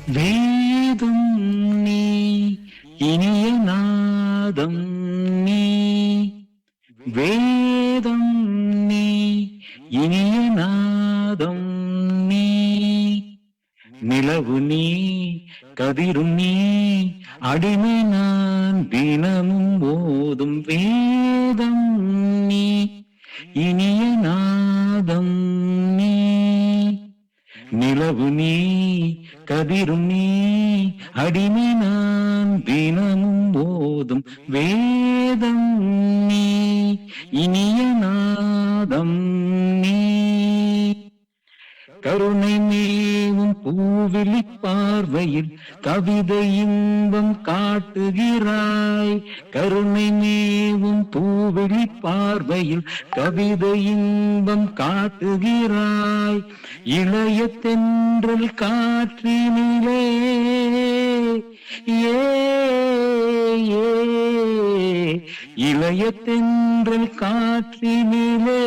வேதம் நீ இனிய நாதம் நீ வேதம் நீ இனிய நாதம் நீ நிலவு நீ கதிரும் நீ அடிமை நான் தினமும் ஓதும் வேதம் நீ இனிய நாதம் நீ நிலவு நீ கதிரும் நீ அடிமை நான் தினமும் ஓதும் வேதம் நீ இனிய நாதம் நீ கருணை மேவும் பூவிழி பார்வையில் கவிதை இன்பம் காட்டுகிறாய். கருணை மேவும் பூவிழி பார்வையில் கவிதை இன்பம் காட்டுகிறாய். இளைய தென்றல் காற்றினிலே ஏ இளைய தென்றல் காற்றினிலே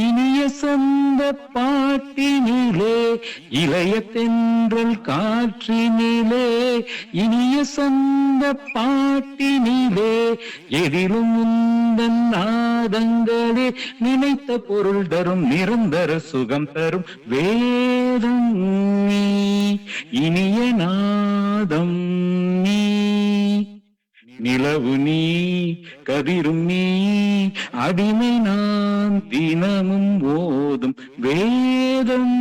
இனிய சொந்த பாட்டினிலே இளைய தென்றல் காற்றினிலே இனிய சொந்த பாட்டினிலே எதிலும் உந்தன் நாதங்களே நினைத்த பொருள் தரும் நிரந்தர சுகம் தரும் வேதம் நீ இனிய நாதம் நீ நிலவு நீ கதிரும் நீ அடிமை நான் தினமும் ஓதும் வேதம்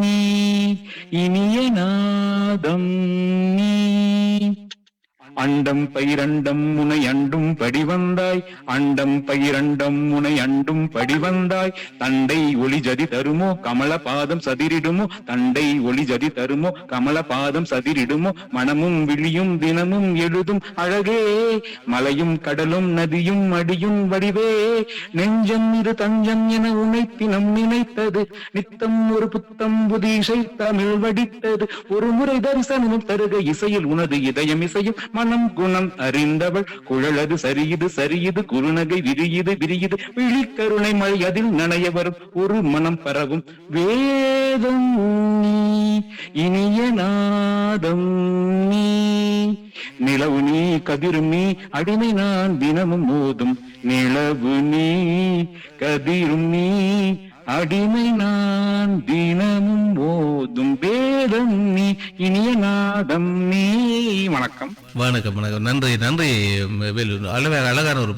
நீ இனிய நாதம் நீ அண்டம் பைரண்டம் முனை அண்டும் படி வந்தாய். அண்டம் பைரண்டம் முனை அண்டும் படி வந்தாய். தண்டை ஒளி ஜதி தருமோ கமல பாதம் சதிரிடுமோ தண்டை ஒளி ஜதி தருமோ கமல பாதம் சதிரிடுமோ மனமும் விழியும் தினமும் எழுதும் அழகே மலையும் கடலும் நதியும் அடியும் வடிவே நெஞ்சம் இரு தஞ்சம் என உனைத்தினம் நினைத்தது நித்தம் ஒரு புத்தம் புதீசை தமிழ் வடித்தது ஒரு முறை தரிசனமும் தருக இசையில் உனது இதயம் இசையும் மனம் குணம் அறிந்தவள் குழலது சரியுது சரியுது குறுநகை விரியுது விரியுது விழிக்கருணை மழை அதில் நனைய வரும் ஒரு மனம் பரவும் வேதம் நீ இனிய நாதம் நீ நிலவு நீ கதிரும் நீ அடிமை நான் தினமும் மோதும் நிலவு நீ கதிரும் நீ அடிமை நான் தினமும் ஓதும் வேதம் நீ இனிய நாதம் நீ. வணக்கம். வணக்கம் வணக்கம். நன்றி நன்றி வேலு. அழகான ஒரு